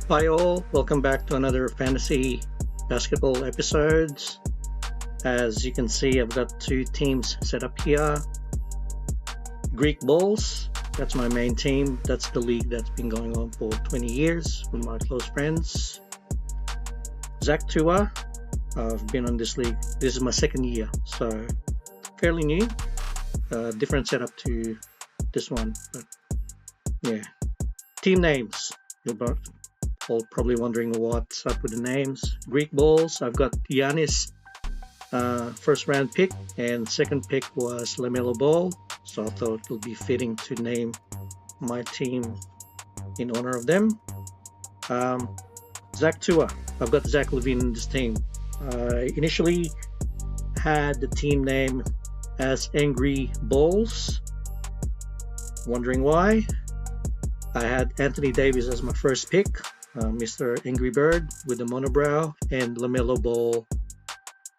Hi all, welcome back to another fantasy basketball episodes. As you can see, I've got two teams set up here. Greek Bulls, that's my main team. That's the league that's been going on for 20 years with my close friends. TUAH, I've been on this league. This is my second year, so fairly new. Different setup to this one, but yeah. Team names. You're all probably wondering what's up with the names. Greek Bulls, I've got Giannis, first round pick, and second pick was lameloball, so I thought it would be fitting to name my team in honor of them. TUAH, I've got Zachlavine in this team. I initially had the team name as Angrybirds. Wondering why? I had Anthonydavis as my first pick, Mr. Angry Bird with the monobrow, and lameloball,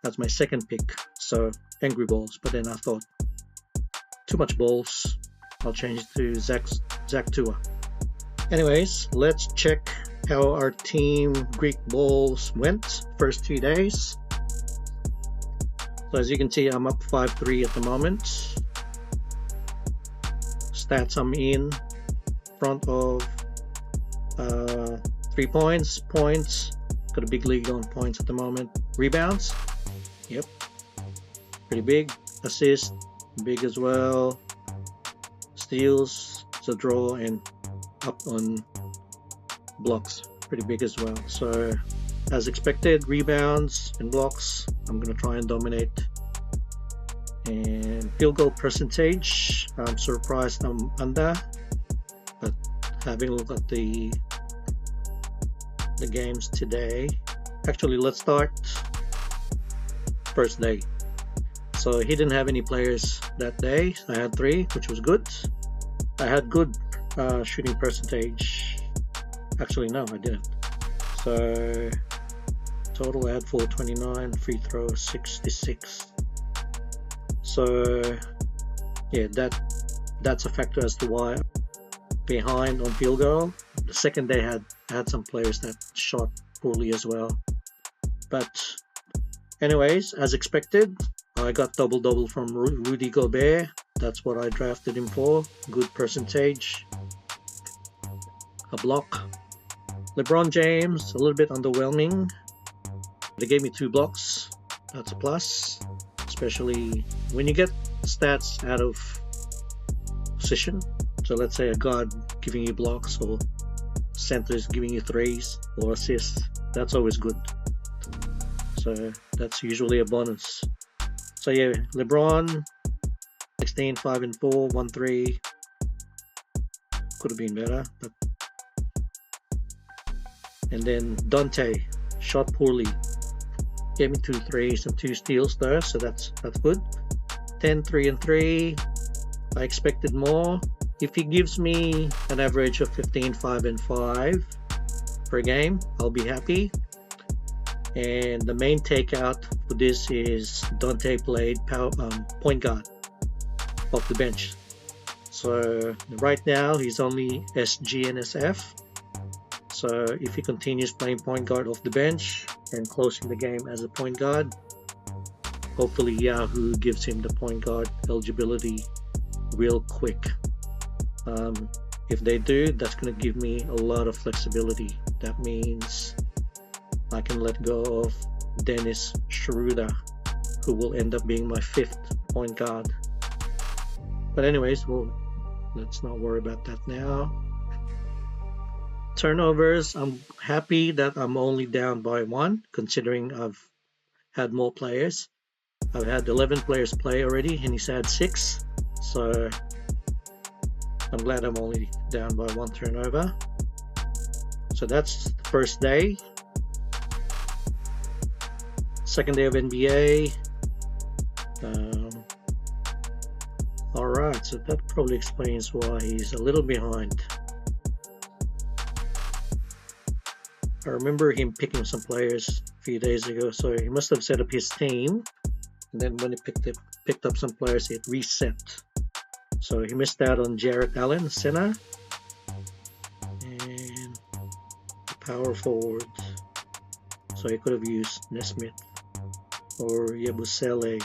that's my second pick, so Angry Balls. But then I thought, too much balls, I'll change it to TUAH. Anyways, let's check how our team Greek Bulls went first 2 days. So as you can see, I'm up 5-3 at the moment. Stats, I'm in front of 3 points, got a big lead on points at the moment. Rebounds, yep, pretty big. Assist, big as well. Steals, it's a draw, and up on blocks, pretty big as well. So as expected, rebounds and blocks, I'm gonna try and dominate. And field goal percentage, I'm surprised I'm under, but having a look at the games today, actually let's start first day. So he didn't have any players that day. I had 3, which was good. I had good shooting percentage. Actually no, I didn't. So total I had 429, free throw 66. So yeah, that's a factor as to why behind on field goal. The second day had some players that shot poorly as well. But anyways, as expected, I got double from Rudygobert. That's what I drafted him for. Good percentage. A block. LeBron James, a little bit underwhelming. They gave me 2 blocks. That's a plus. Especially when you get stats out of position. So let's say a guard giving you blocks or centers giving you threes or assists. That's always good. So that's usually a bonus. So yeah, LeBron 16, 5 and 4, 1 3. Could have been better, but and then Dante shot poorly. Gave me 2 threes and 2 steals though, so that's good. 10, 3 and 3. I expected more. If he gives me an average of 15, 5 and 5 per game, I'll be happy. And the main takeout for this is Dante played point guard off the bench. So right now he's only SG and SF. So if he continues playing point guard off the bench and closing the game as a point guard, hopefully Yahoo gives him the point guard eligibility real quick. If they do, that's going to give me a lot of flexibility. That means I can let go of Dennis Schroeder, who will end up being my 5th point guard. But anyways, let's not worry about that now. Turnovers, I'm happy that I'm only down by 1, considering I've had more players. I've had 11 players play already, and he's had 6. So I'm glad I'm only down by 1 turnover. So that's the first day. Second day of NBA. Alright, so that probably explains why he's a little behind. I remember him picking some players a few days ago, so he must have set up his team, and then when he picked up some players, it reset. So he missed out on Jarrett Allen, center, and power forward. So he could have used Nesmith or Yabusele.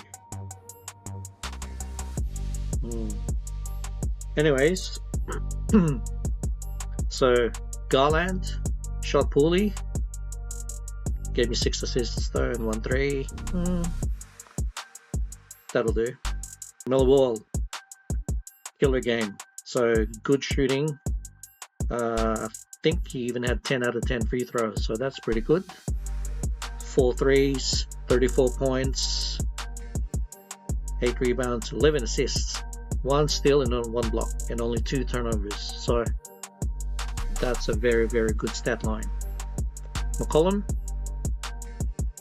Anyways, so Garland shot poorly, gave me 6 assists though and 1 3. That'll do. Lameloball, killer game. So good shooting. I think he even had 10 out of 10 free throws, so that's pretty good. 4 threes, 34 points, 8 rebounds, 11 assists, 1 steal and 1 block, and only 2 turnovers. So that's a very, very good stat line. McCollum,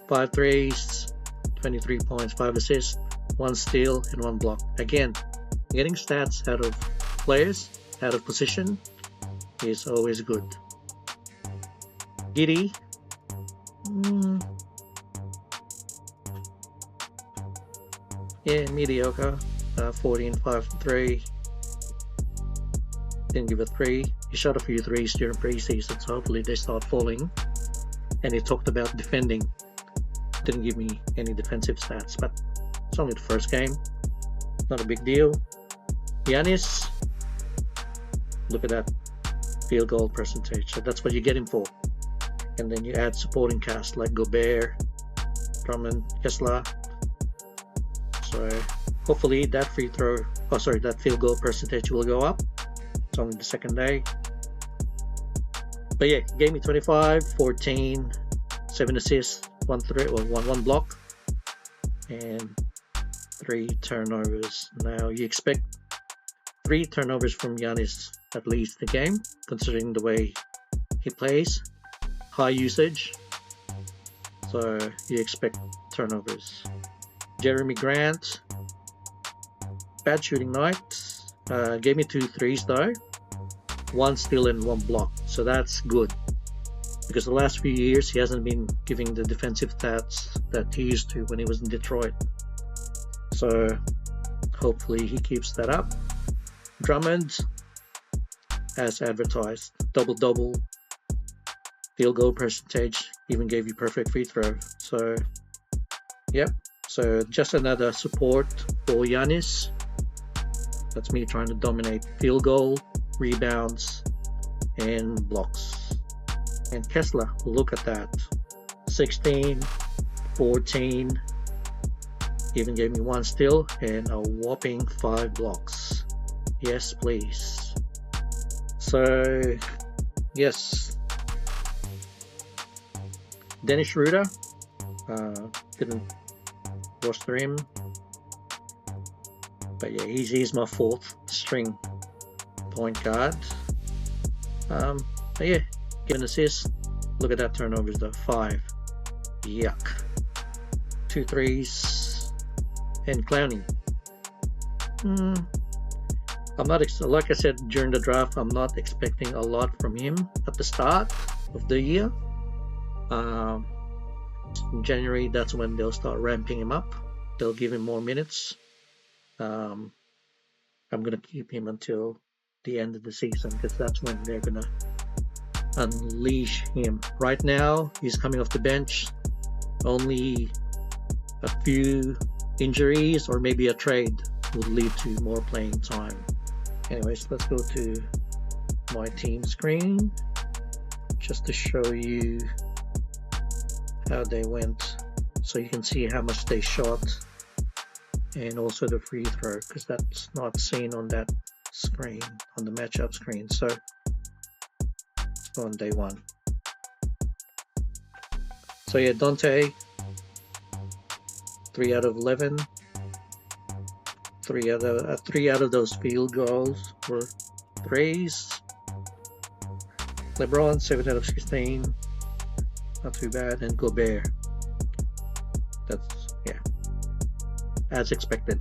5 threes, 23 points, 5 assists, 1 steal and 1 block. Again, getting stats out of players, out of position, is always good. Giddy, yeah, mediocre. 14, 5, 3. Didn't give a 3. He shot a few threes during preseason, so hopefully they start falling. And he talked about defending. Didn't give me any defensive stats, but it's only the first game. Not a big deal. Giannis, look at that field goal percentage. So that's what you get him for. And then you add supporting cast like Gobert, Drummond, Kessler. So hopefully that that field goal percentage will go up. It's only the second day. But yeah, he gave me 25, 14, 7 assists, 1 block, and 3 turnovers. Now you expect 3 turnovers from Giannis at least a game, considering the way he plays. High usage, so you expect turnovers. Jeramigrant, bad shooting night. Gave me 2 threes though, 1 steal and 1 block, so that's good, because the last few years he hasn't been giving the defensive stats that he used to when he was in Detroit. So hopefully he keeps that up. Drummond, as advertised, double-double, field goal percentage, even gave you perfect free throw. So yep, so just another support for Giannis. That's me trying to dominate field goal, rebounds, and blocks. And Kessler, look at that, 16, 14, even gave me 1 steal and a whopping 5 blocks. Yes please. So yes, Dennis Schroeder, didn't roster him, but yeah, he's my 4th string point guard. But yeah, give an assist. Look at that turnovers though, 5. Yuck. 2 threes. And Clowney, I'm not like I said during the draft, I'm not expecting a lot from him at the start of the year. In January, that's when they'll start ramping him up. They'll give him more minutes. I'm gonna keep him until the end of the season, because that's when they're gonna unleash him. Right now, he's coming off the bench. Only a few injuries or maybe a trade would lead to more playing time. Anyways, let's go to my team screen just to show you how they went, so you can see how much they shot and also the free throw, because that's not seen on that screen, on the matchup screen. So on day 1. So yeah, Dante, 3 out of 11. 3 out of those field goals were threes. LeBron, 7 out of 16. Not too bad. And Gobert, that's, yeah, as expected.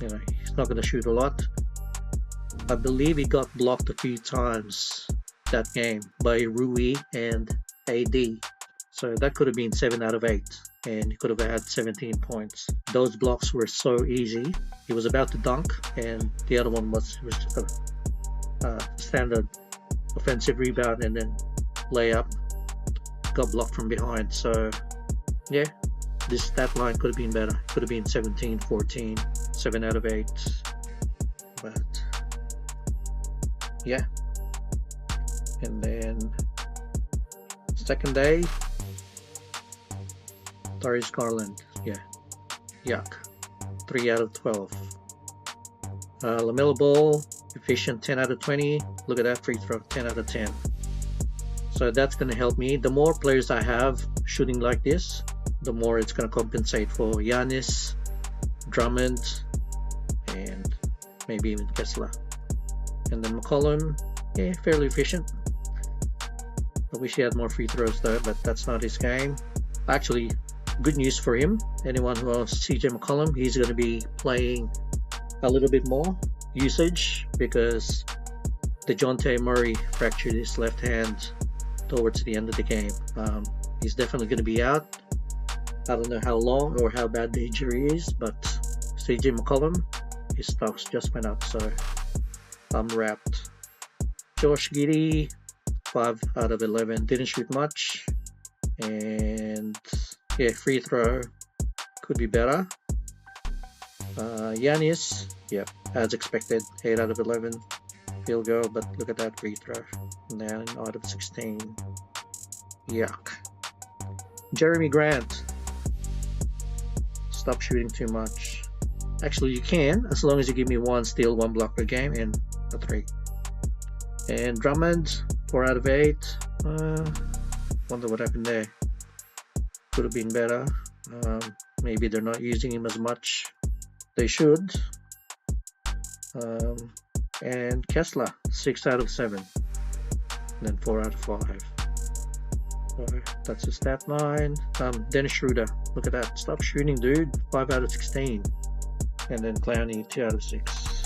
You know, he's not going to shoot a lot. I believe he got blocked a few times that game by Rui and AD. So that could have been 7 out of 8. And he could have had 17 points. Those blocks were so easy. He was about to dunk, and the other one was just a standard offensive rebound and then layup. got blocked from behind. So yeah, this stat line could have been better. Could have been 17, 14, 7 out of 8. But yeah. And then second day, Darius Garland. Yeah, yuck. 3 out of 12. LaMelo efficient 10 out of 20. Look at that free throw, 10 out of 10. So that's going to help me. The more players I have shooting like this, the more it's going to compensate for Giannis, Drummond, and maybe even Kessler. And then McCollum, yeah, fairly efficient. I wish he had more free throws though, but that's not his game. Actually, good news for him. Anyone who owns CJ McCollum, he's going to be playing a little bit more usage because DeJounte Murray fractured his left hand towards the end of the game. He's definitely going to be out. I don't know how long or how bad the injury is, but CJ McCollum, his stocks just went up, so I'm wrapped. Josh Giddey, 5 out of 11. Didn't shoot much, and yeah, free throw could be better. Giannis, yep, as expected, 8 out of 11. Field goal, but look at that free throw. 9 out of 16. Yuck. Jeramigrant, stop shooting too much. Actually, you can, as long as you give me 1 steal, 1 block per game, and a 3. And Drummond, 4 out of 8. Wonder what happened there. Could have been better. Maybe they're not using him as much. They should. And Kessler, 6 out of 7. And then 4 out of 5. So that's the stat line. Dennis Schroeder, look at that. Stop shooting, dude. 5 out of 16. And then Clowney, 2 out of 6.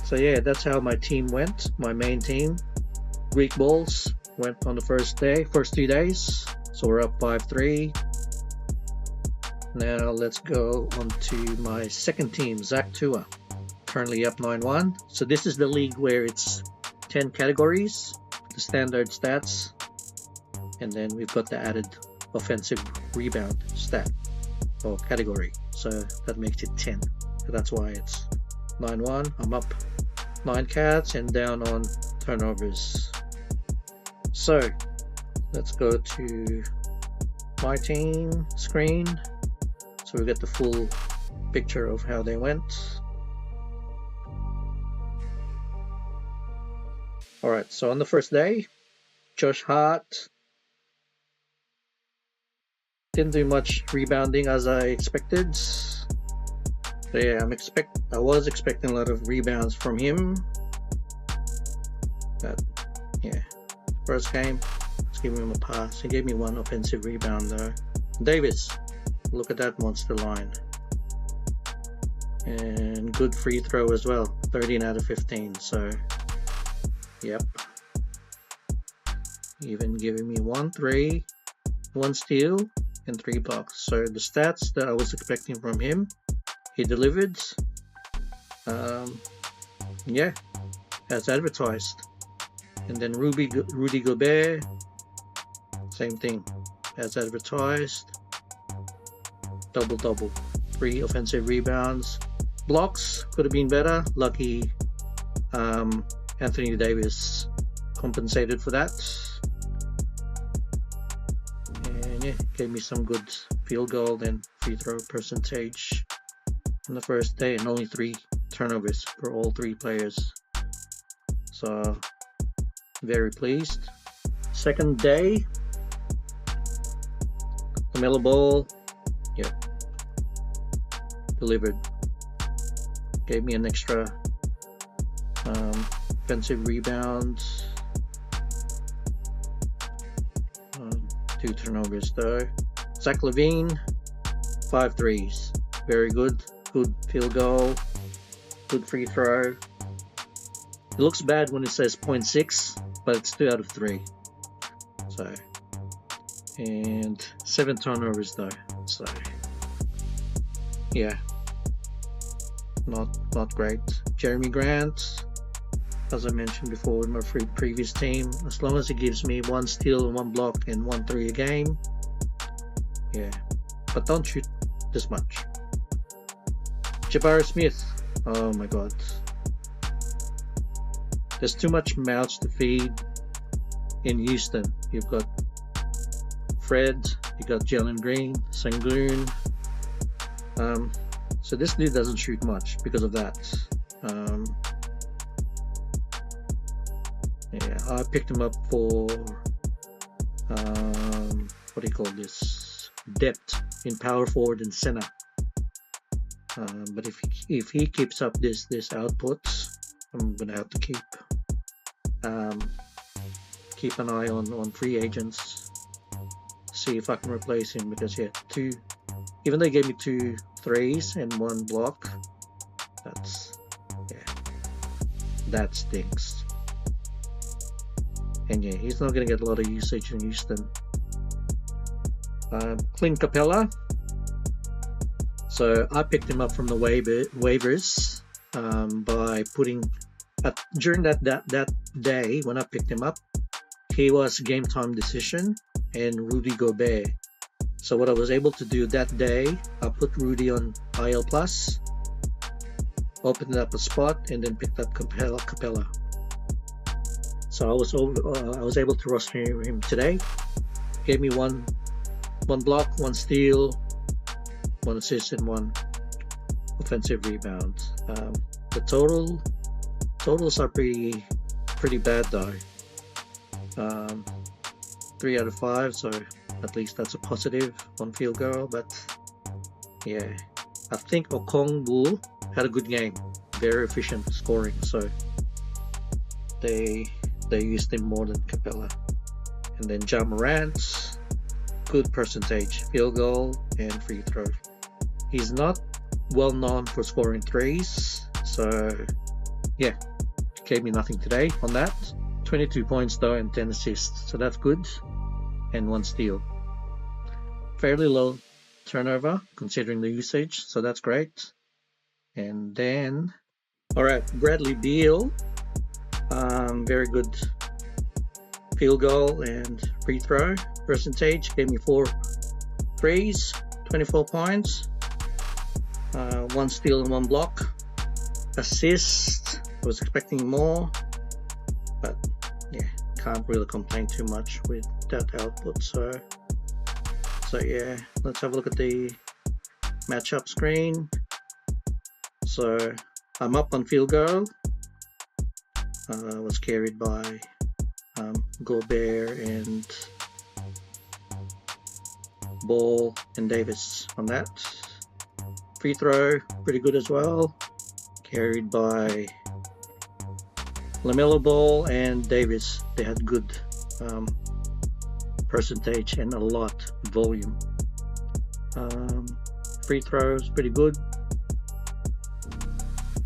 So yeah, that's how my team went. My main team. Greek Bulls went on the first 2 days. So we're up 5-3. Now let's go on to my second team, Zach TUAH. Currently up 9-1. So this is the league where it's 10 categories, the standard stats, and then we've got the added offensive rebound stat or category. So that makes it 10. So that's why it's 9-1. I'm up 9 cats and down on turnovers. So let's go to my team screen. So we get the full picture of how they went. Alright, so on the first day, JoshHart didn't do much rebounding as I expected. So yeah, I was expecting a lot of rebounds from him. But yeah, first game, let's give him a pass. He gave me 1 offensive rebound though. Davis, look at that monster line. And good free throw as well, 13 out of 15. So yep, even giving me 1 3, 1 steal, and 3 blocks. So the stats that I was expecting from him, he delivered. Yeah, as advertised. And then Rudy Gobert, same thing, as advertised. Double, 3 offensive rebounds. Blocks could have been better. Lucky Anthony Davis compensated for that. And yeah, gave me some good field goal and free throw percentage on the first day, and only 3 turnovers for all 3 players. So very pleased. Second day, lameloball, yep, delivered. Gave me an extra offensive rebound, 2 turnovers though. Zachlavine, 5 threes, very good. Good field goal, good free throw. It looks bad when it says 0.6, but it's 2 out of 3. So, and 7 turnovers though. So yeah, not great. Jeramigrant, as I mentioned before with my previous team, as long as he gives me 1 steal, 1 block, and 1 3 a game, yeah. But don't shoot this much. Jabarismith, oh my god. There's too much mouths to feed in Houston. You've got Fred, you got Jalen Green, Sangoon. So this dude doesn't shoot much because of that. Yeah, I picked him up for what do you call this? Depth in power forward and center. But if he keeps up this output, I'm gonna have to keep an eye on free agents, see if I can replace him, because yeah, even though he gave me 2 threes and 1 block, that stinks. And yeah, he's not gonna get a lot of usage in Houston. Clint Capella. So I picked him up from the waivers by putting during that day when I picked him up, he was game time decision and Rudygobert. So what I was able to do that day, I put Rudy on IL plus, opened up a spot, and then picked up Capella. So I was able to roster him today. Gave me one block, 1 steal, 1 assist, and 1 offensive rebound. The totals are pretty bad though. 3 out of 5, so at least that's a positive on field goal. But yeah, I think Okongwu had a good game, very efficient scoring, so they used him more than Capella. And then Jamorant, good percentage, field goal and free throw. He's not well known for scoring threes, so yeah, gave me nothing today on that. 22 points though and 10 assists, so that's good, and 1 steal. Fairly low turnover considering the usage, so that's great. And then, alright, Bradleybeal, very good field goal and free throw percentage, gave me 4 threes, 24 points, 1 steal and 1 block. Assist, I was expecting more, but yeah, can't really complain too much with that output. So yeah, let's have a look at the matchup screen. So I'm up on field goal. Was carried by Gobert and Ball and Davis on that. Free throw, pretty good as well, carried by LaMelo and Davis. They had good percentage and a lot of volume. Free throws, pretty good.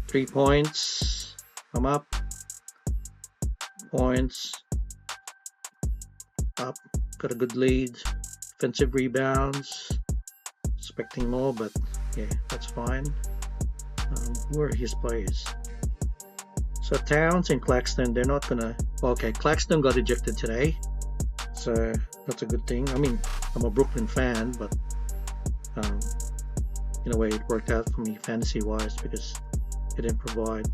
3 points, I'm up. Points, up, got a good lead. Offensive rebounds, expecting more, but yeah, that's fine. Where are his players? So Towns and Claxton, they're not gonna. Okay, Claxton got ejected today, so that's a good thing. I mean, I'm a Brooklyn fan, but in a way it worked out for me fantasy wise because it didn't provide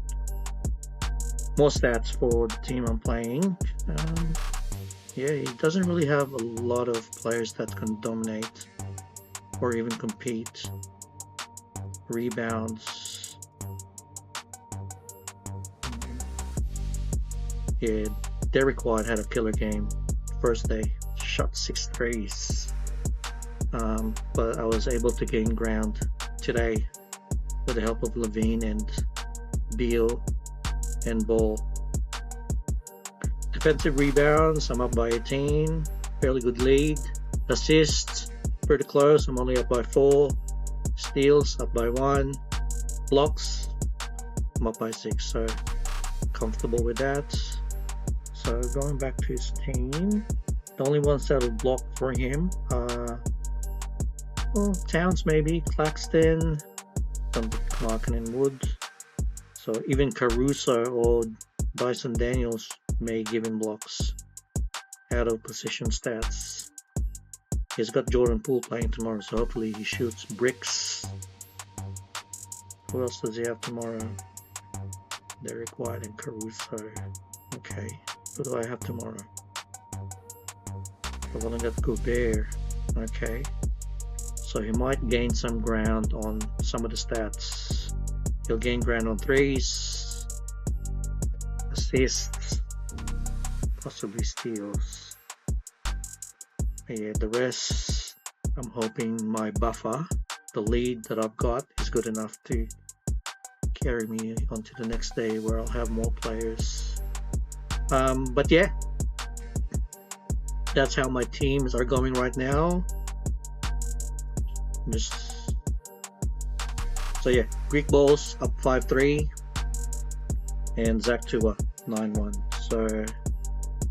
more stats for the team I'm playing. Yeah, he doesn't really have a lot of players that can dominate or even compete. Rebounds. Yeah, Derek White had a killer game. First day, shot 6 threes. But I was able to gain ground today with the help of Levine and Beal and Ball. Defensive rebounds, I'm up by 18, fairly good lead. Assists, pretty close, I'm only up by 4. Steals, up by 1. Blocks, I'm up by 6, so comfortable with that. So going back to his team, the only ones that will block for him are Towns maybe, Claxton, Clarkin and Wood. So even Caruso or Dyson Daniels may give him blocks. Out of position stats. He's got Jordan Poole playing tomorrow, so hopefully he shoots bricks. Who else does he have tomorrow? Derek White and Caruso. Okay, who do I have tomorrow? I've only got Gobert. Okay, so he might gain some ground on some of the stats. He'll gain ground on threes, assists, possibly steals. Yeah, the rest, I'm hoping my buffer, the lead that I've got, is good enough to carry me onto the next day where I'll have more players. But yeah, that's how my teams are going right now. So yeah, Greek Bulls up 5-3 and TUAH 9-1. So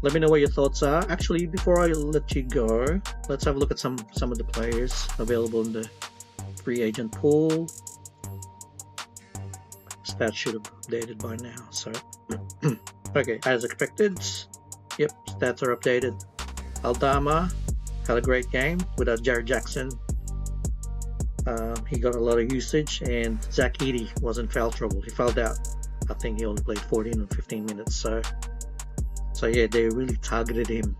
let me know what your thoughts are. Actually, before I let you go, let's have a look at some of the players available in the free agent pool. Stats should have updated by now. So okay, as expected, yep, stats are updated. Aldama had a great game without Jared Jackson. He got a lot of usage, and Zach Edey was in foul trouble. He fouled out. I think he only played 14 or 15 minutes. So yeah, they really targeted him.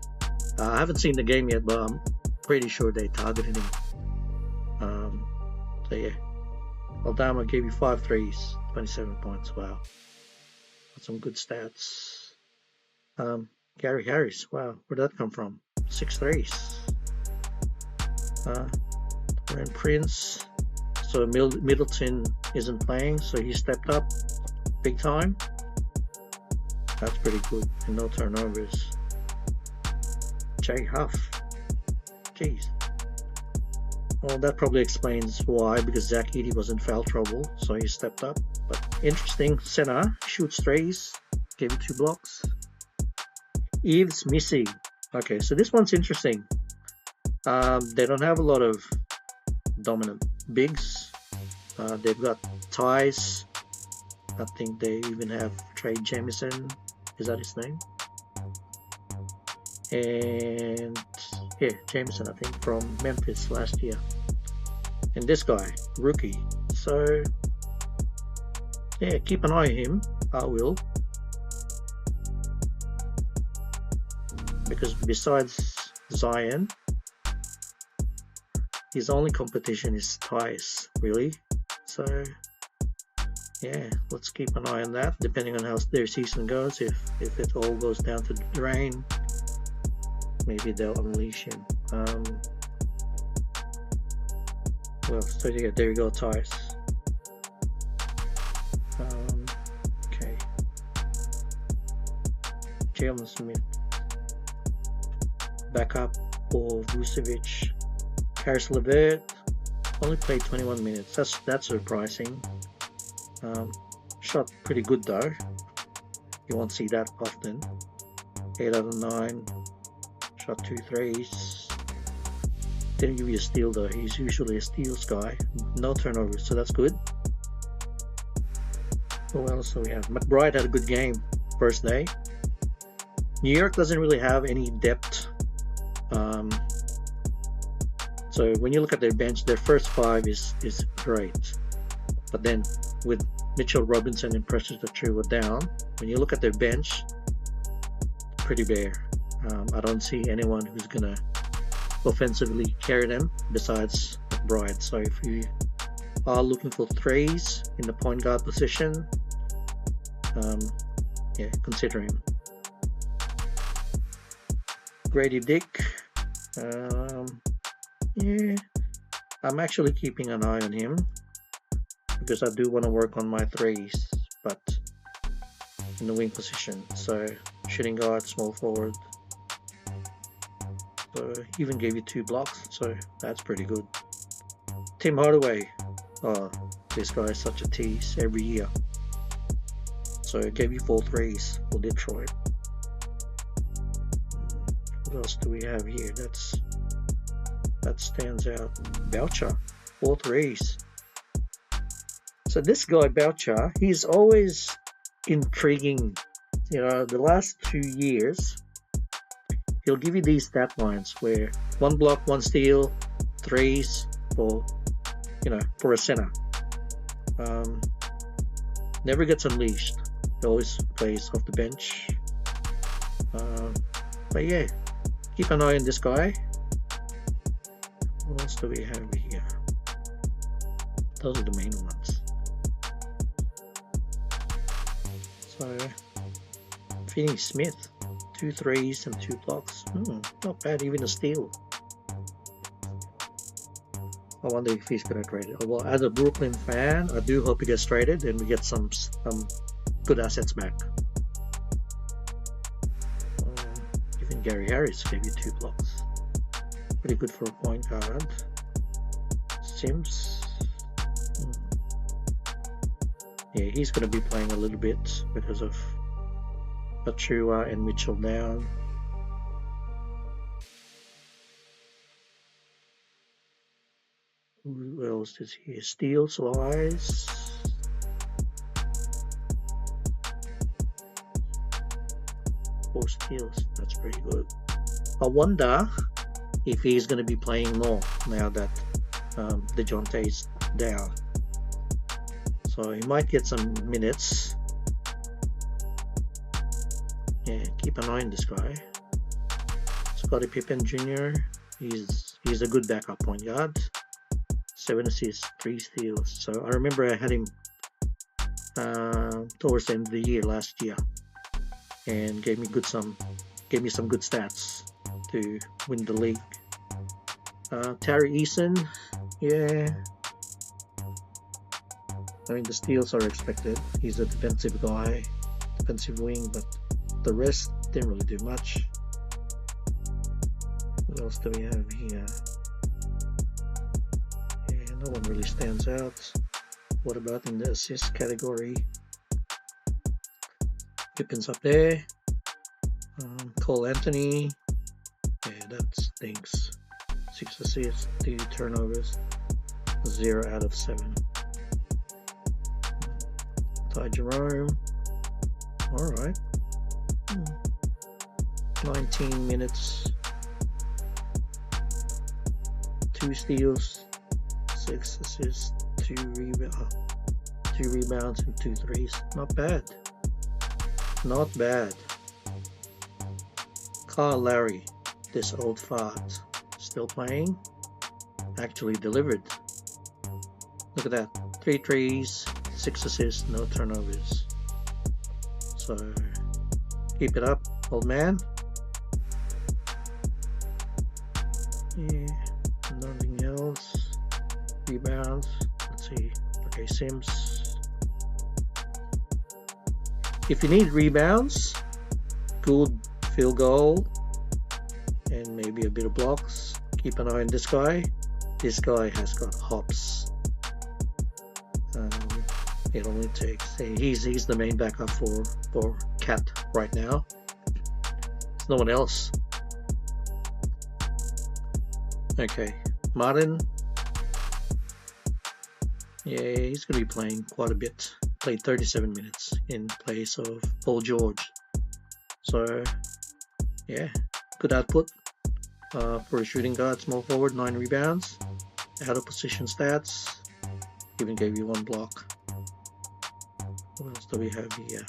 I haven't seen the game yet, but I'm pretty sure they targeted him. So yeah, Aldama gave you 5 threes, 27 points. Wow, that's some good stats. Gary Harris, wow, where'd that come from? 6 threes. And Prince. So Middleton isn't playing, so he stepped up big time. That's pretty good, and no turnovers. Jay Huff, jeez. Well, that probably explains why, because Zach Edey was in foul trouble, so he stepped up. But interesting, center, shoots threes, gave you 2 blocks. Eves Missy. Okay, so this one's interesting. They don't have a lot of dominant bigs. They've got ties. I think they even have Trey Jamison. Is that his name? And yeah, Jameson, I think, from Memphis last year. And this guy, rookie. So yeah, keep an eye on him. I will. Because besides Zion, his only competition is ties, really. So yeah, let's keep an eye on that, depending on how their season goes. If it all goes down to the drain, maybe they'll unleash him. Well, so yeah, there you go, ties. Okay, Jalen Smith, backup for Vucevic. Karis LeVert only played 21 minutes. That's surprising. Shot pretty good though. You won't see that often. 8 out of 9. Shot 2 threes. Didn't give you a steal though. He's usually a steals guy. No turnovers, so that's good. Who else do we have? McBride had a good game first day. New York doesn't really have any depth. So when you look at their bench, their first 5 is great. But then with Mitchell Robinson and Precious Achiuwa down, when you look at their bench, pretty bare. I don't see anyone who's gonna offensively carry them besides McBride. So if you are looking for threes in the point guard position, yeah, consider him. Grady Dick, yeah, I'm actually keeping an eye on him because I do want to work on my threes, but in the wing position. So shooting guard, small forward. So even gave you 2 blocks, so that's pretty good. Tim Hardaway, oh, this guy is such a tease every year. So it gave you 4 threes for Detroit. What else do we have here? That stands out. Boucher, 4 threes. So this guy Boucher, he's always intriguing You know, the last 2 years, he'll give you these stat lines where 1 block, 1 steal, 3s for, you know, for a center. Never gets unleashed. He always plays off the bench. But yeah, keep an eye on this guy. What else do we have here? Those are the main ones. So, Finney Smith, 2 3s and 2 blocks. Not bad, even a steal. I wonder if he's gonna trade it. Well, as a Brooklyn fan, I do hope he gets traded and we get some good assets back. Even Gary Harris gave you 2 blocks. Pretty good for a point guard. Sims. Yeah, he's gonna be playing a little bit because of TUAH and Mitchell down. Who else is here? Steals wise. Four steals. That's pretty good. I wonder if he's going to be playing more now that DeJounte's down. So he might get some minutes. Yeah, keep an eye on this guy. Scottie Pippen Jr. He's a good backup point guard. 7 assists, 3 steals. So I remember I had him towards the end of the year last year, and gave me some good stats to win the league. Tari Eason, yeah. I mean, the steals are expected. He's a defensive guy, defensive wing, but the rest didn't really do much. What else do we have here? Yeah, no one really stands out. What about in the assist category? Pippen's up there. Cole Anthony. Yeah, that stinks. 6 assists, 2 turnovers, 0 out of 7. Ty Jerome. Alright. 19 minutes. 2 steals, 6 assists, 2 rebounds, and 2 threes. Not bad. Not bad. Kyle Lowry, this old fart, still playing. Actually delivered. Look at that. 3 threes, 6 assists, no turnovers. So keep it up, old man. Yeah, nothing else. Rebounds. Let's see. Okay, Sims. If you need rebounds, good field goal, and maybe a bit of blocks, keep an eye on this guy. This guy has got hops. It only takes. He's the main backup for Cat right now. There's no one else. Okay, Martin. Yeah, he's going to be playing quite a bit. Played 37 minutes in place of Paul George. So, yeah, good output for a shooting guard, small forward, 9 rebounds. Out of position stats. Even gave you 1 block. What else do we have here?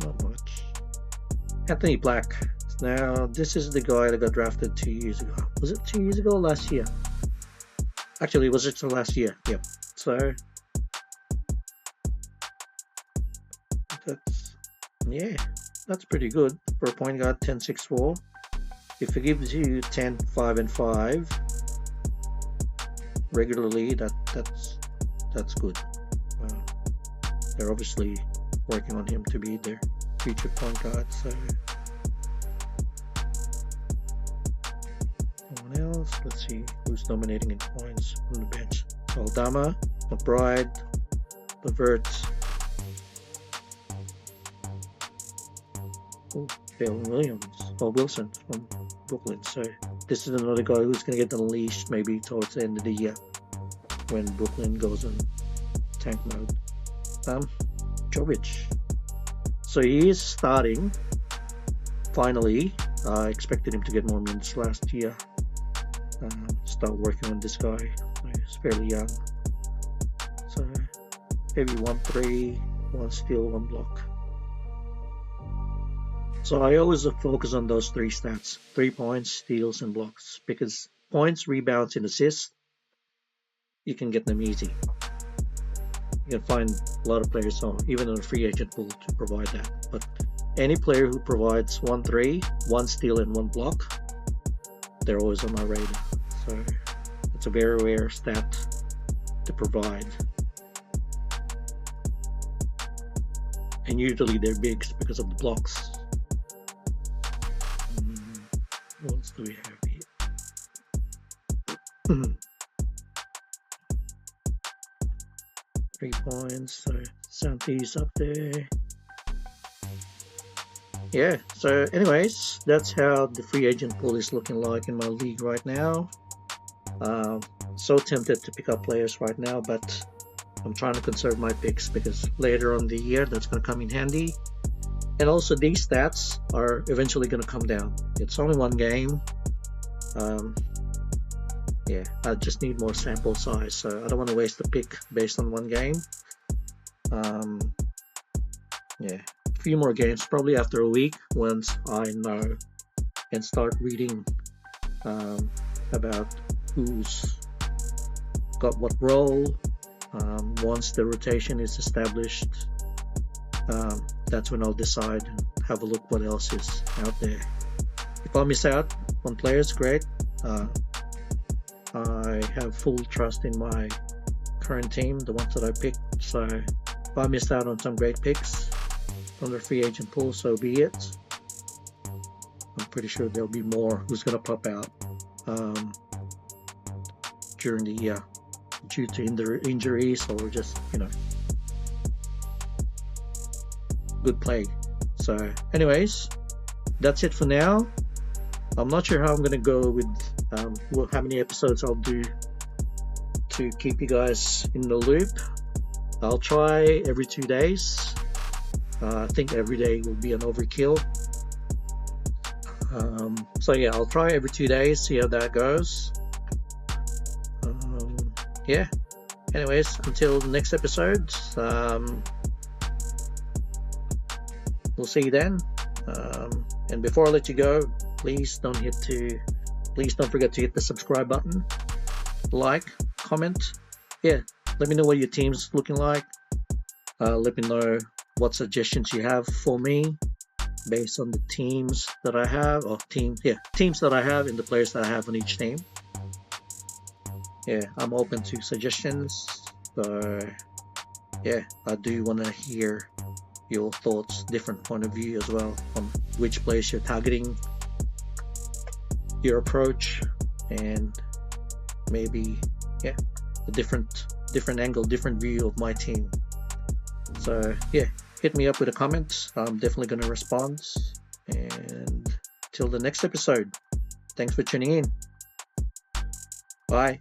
Not much. Anthony Black. Now, this is the guy that got drafted 2 years ago. Was it 2 years ago or last year? Actually, was it last year? Yep. So, that's pretty good for a point guard. 10-6-4. If it gives you 10, 5, and 5 regularly, that's good. They're obviously working on him to be their future point guard. So, no one else. Let's see who's dominating in points on the bench. Aldama, McBride, Levert. Wilson from Brooklyn. So this is another guy who's going to get unleashed maybe towards the end of the year. when Brooklyn goes in tank mode. Jovic. So he is starting. Finally, I expected him to get more minutes last year. Start working on this guy. He's fairly young. So maybe 1 3, 1 steal, 1 block. So I always focus on those 3 stats: 3 points, steals, and blocks, because points, rebounds, and assists, you can get them easy. You can find a lot of players, even on a free agent pool, to provide that. But any player who provides 1 3, 1 steal, and 1 block, they're always on my radar. So it's a very rare stat to provide. And usually they're bigs because of the blocks. What else do we have here? 3 points, so Santi's up there. Yeah, so anyways, that's how the free agent pool is looking like in my league right now. So tempted to pick up players right now, but I'm trying to conserve my picks because later on in the year that's going to come in handy. And also these stats are eventually going to come down. It's only 1 game. Yeah, I just need more sample size, so I don't want to waste a pick based on 1 game. Yeah, a few more games probably after a week once I know and start reading about who's got what role. Once the rotation is established, that's when I'll decide and have a look what else is out there. If I miss out on players, great. I have full trust in my current team, the ones that I picked. So if I miss out on some great picks from the free agent pool, so be it. I'm pretty sure there'll be more who's going to pop out during the year due to injuries or just, good play. So anyways, that's it for now. I'm not sure how I'm going to go with how many episodes I'll do to keep you guys in the loop. I'll try every 2 days. I think every day will be an overkill. So yeah, I'll try every 2 days, see how that goes. Yeah, anyways, until the next episode, we'll see you then. And before I let you go, please don't forget to hit the subscribe button, like, comment. Yeah, let me know what your team's looking like. Let me know what suggestions you have for me based on the teams that I have, or teams that I have and the players that I have on each team. Yeah, I'm open to suggestions. So yeah, I do want to hear your thoughts, different point of view as well on which players you're targeting, your approach, and maybe a different angle, different view of my team. So yeah, hit me up with a comment. I'm definitely going to respond. And till the next episode, thanks for tuning in. Bye.